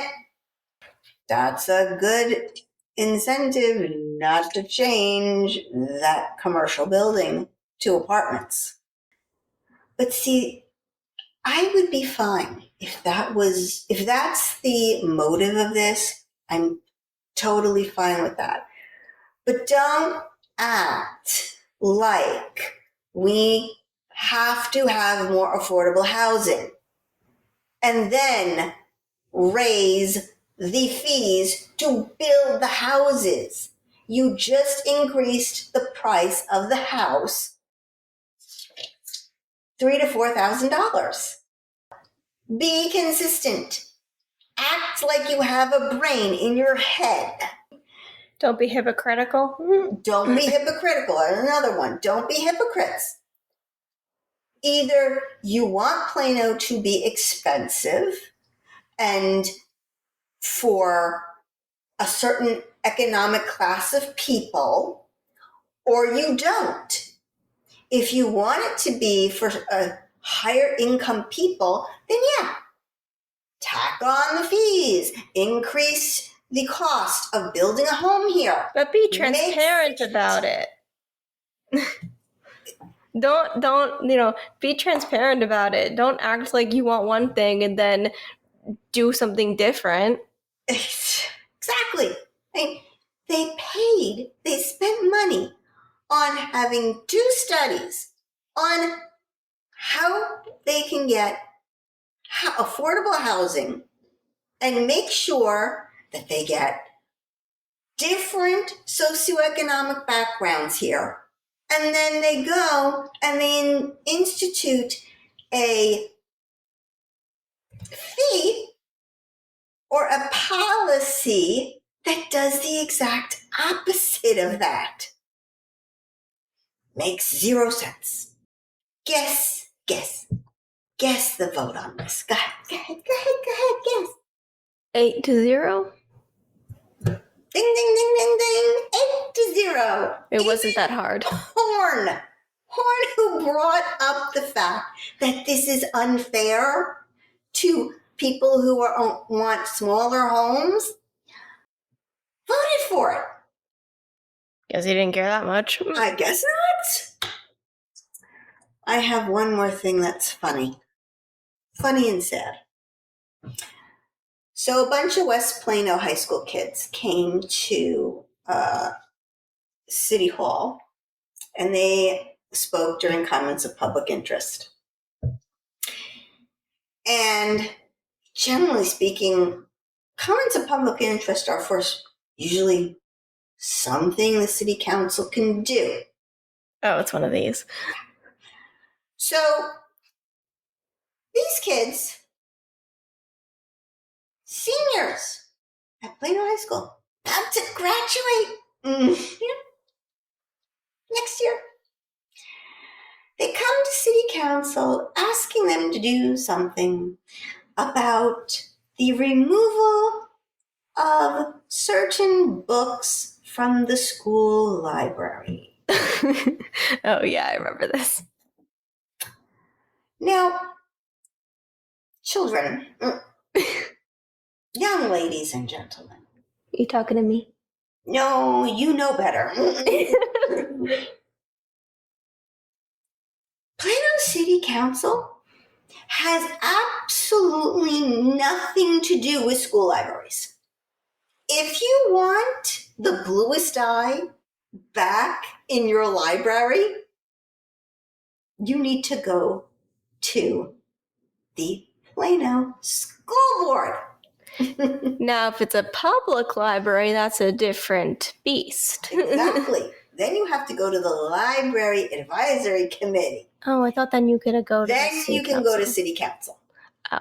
That's a good incentive not to change that commercial building to apartments. But see, I would be fine if that's the motive of this. I'm totally fine with that. But don't act like we have to have more affordable housing and then raise the fees to build the houses. You just increased the price of the house $3,000 to $4,000. Be consistent. Act like you have a brain in your head. Don't be hypocritical. Don't be hypocritical. And another one, don't be hypocrites. Either you want Plano to be expensive and for a certain economic class of people, or you don't. If you want it to be for higher income people, then yeah, tack on the fees, increase the cost of building a home here. But be transparent about it. Don't, be transparent about it. Don't act like you want one thing and then do something different. Exactly. They spent money on having 2 studies on how they can get affordable housing and make sure that they get different socioeconomic backgrounds here. And then they go and they institute a fee or a policy that does the exact opposite of that. Makes zero sense. Guess the vote on this. Go ahead, guess. 8-0? Ding, ding, ding, ding, ding. 8-0. It wasn't that hard. Horn, who brought up the fact that this is unfair to people who want smaller homes, voted for it. Guess he didn't care that much. I guess not. I have one more thing that's funny. Funny and sad. So a bunch of West Plano high school kids came to City Hall, and they spoke during comments of public interest. And generally speaking, comments of public interest are for usually something the city council can do. Oh, it's one of these. So these kids, seniors at Plano High School, about to graduate next year, they come to city council asking them to do something about the removal of certain books from the school library. Oh, yeah, I remember this. Now, children, young ladies and gentlemen. You talking to me? No, you know better. Plano City Council has absolutely nothing to do with school libraries. If you want the bluest eye back in your library, you need to go to the Plano School Board. Now, if it's a public library, that's a different beast. Exactly. Then you have to go to the Library Advisory Committee. Oh, I thought then you could go to Then you can go to City Council. Oh.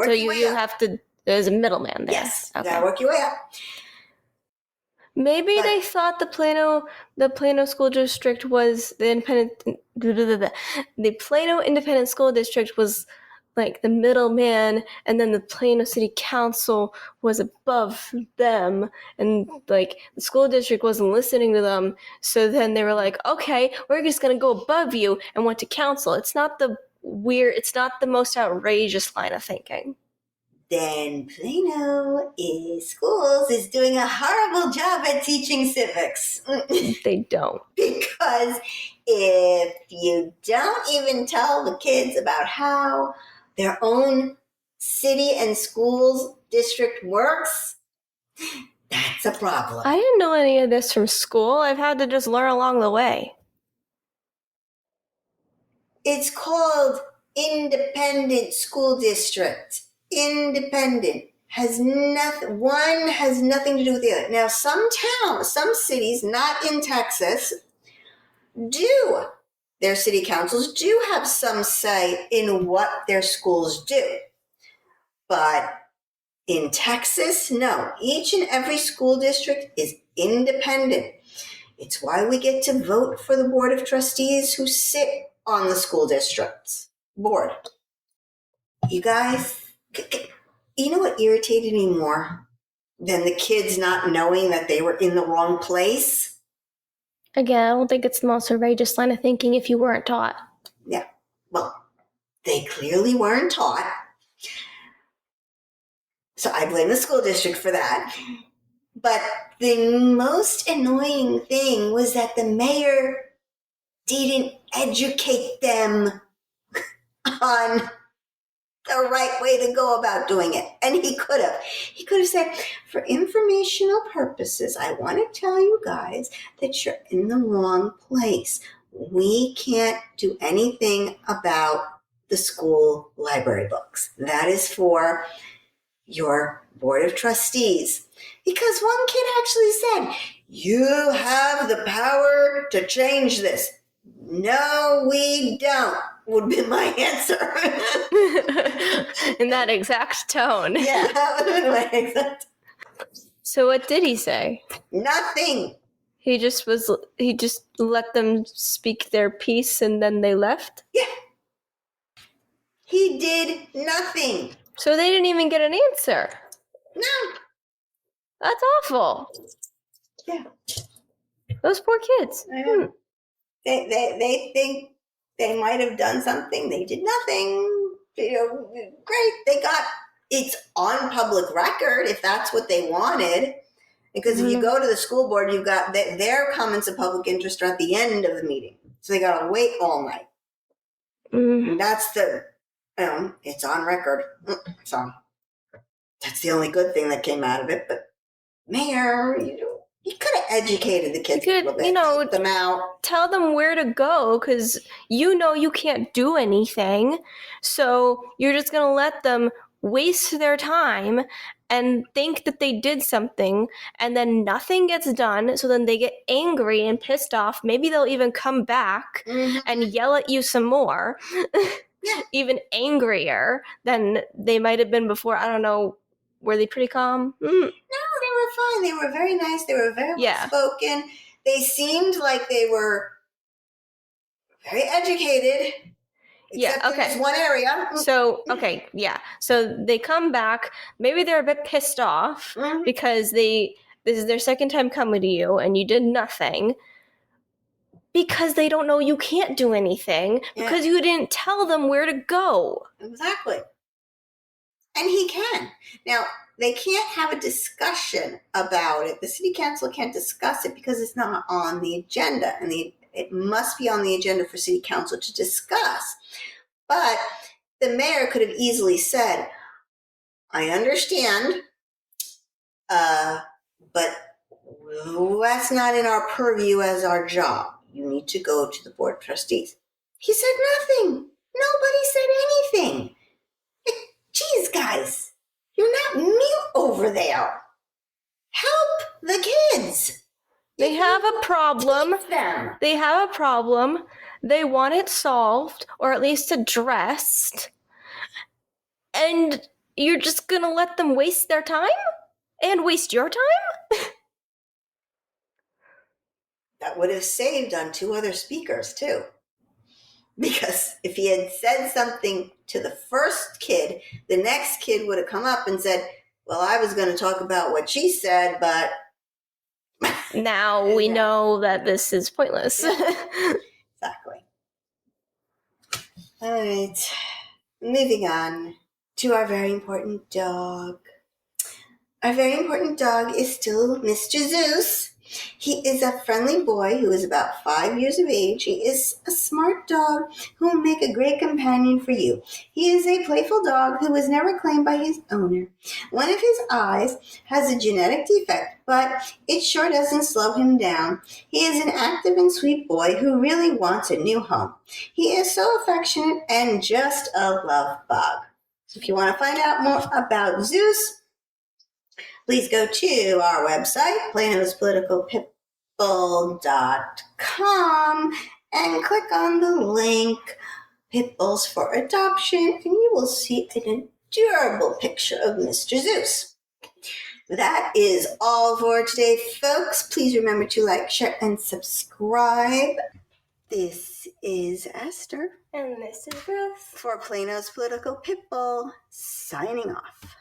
So you have to, there's a middleman there. Yes, you gotta work your way up. Maybe they thought the Plano School District was the Plano Independent School District was like the middleman, and then the Plano City Council was above them, and like the school district wasn't listening to them. So then they were like, okay, we're just gonna go above you and went to council. It's not the most outrageous line of thinking. Then Plano Schools is doing a horrible job at teaching civics. They don't. Because if you don't even tell the kids about how their own city and schools district works, that's a problem. I didn't know any of this from school. I've had to just learn along the way. It's called independent school district. Independent has nothing to do with the other. Now, some cities, not in Texas, their city councils do have some say in what their schools do. But in Texas, no. Each and every school district is independent. It's why we get to vote for the Board of Trustees who sit on the school district's board. You guys, you know what irritated me more than the kids not knowing that they were in the wrong place? Again, I don't think it's the most outrageous line of thinking if you weren't taught. Yeah, well, they clearly weren't taught. So I blame the school district for that. But the most annoying thing was that the mayor didn't educate them on the right way to go about doing it. And he could have. He could have said, for informational purposes, I want to tell you guys that you're in the wrong place. We can't do anything about the school library books. That is for your Board of Trustees. Because one kid actually said, you have the power to change this. No, we don't. would be my answer. In that exact tone. Yeah, that would have been my exact. So what did he say? Nothing. He just let them speak their piece and then they left? Yeah. He did nothing. So they didn't even get an answer. No. That's awful. Yeah. Those poor kids. I know. They think they might have done something. They did nothing. Great. It's on public record if that's what they wanted. Because if you go to the school board, you've got their comments of public interest are at the end of the meeting. So they got to wait all night. And that's it's on record. So that's the only good thing that came out of it. But Mayor, you could have educated the kids a little bit. Keep them out. Tell them where to go, because you can't do anything. So you're just going to let them waste their time and think that they did something, and then nothing gets done. So then they get angry and pissed off. Maybe they'll even come back and yell at you some more, even angrier than they might have been before. I don't know. Were they pretty calm? No, they were fine. They were very nice. They were very well spoken. They seemed like they were very educated. Except in this one area. So, So they come back. Maybe they're a bit pissed off because this is their second time coming to you and you did nothing. Because they don't know you can't do anything. Because you didn't tell them where to go. Exactly. And he can. Now, they can't have a discussion about it. The city council can't discuss it because it's not on the agenda. And it must be on the agenda for city council to discuss. But the mayor could have easily said, I understand, but that's not in our purview as our job. You need to go to the board of trustees. He said nothing. Nobody said anything. Geez, guys, you're not mute over there. Help the kids. They have a problem. They have a problem. They want it solved, or at least addressed. And you're just going to let them waste their time? And waste your time? That would have saved on 2 other speakers, too. Because if he had said something to the first kid, the next kid would have come up and said, well, I was going to talk about what she said, but... Now we know that this is pointless. Yeah. Exactly. All right. Moving on to our very important dog. Our very important dog is still Mr. Zeus. He is a friendly boy who is about 5 years of age. He is a smart dog who will make a great companion for you. He is a playful dog who was never claimed by his owner. One of his eyes has a genetic defect, but it sure doesn't slow him down. He is an active and sweet boy who really wants a new home. He is so affectionate and just a love bug. So if you want to find out more about Zeus, please go to our website, planospoliticalpitbull.com, and click on the link, Pitbulls for Adoption, and you will see an adorable picture of Mr. Zeus. That is all for today, folks. Please remember to like, share, and subscribe. This is Esther. And this is Ruth. For Plano's Political Pitbull, signing off.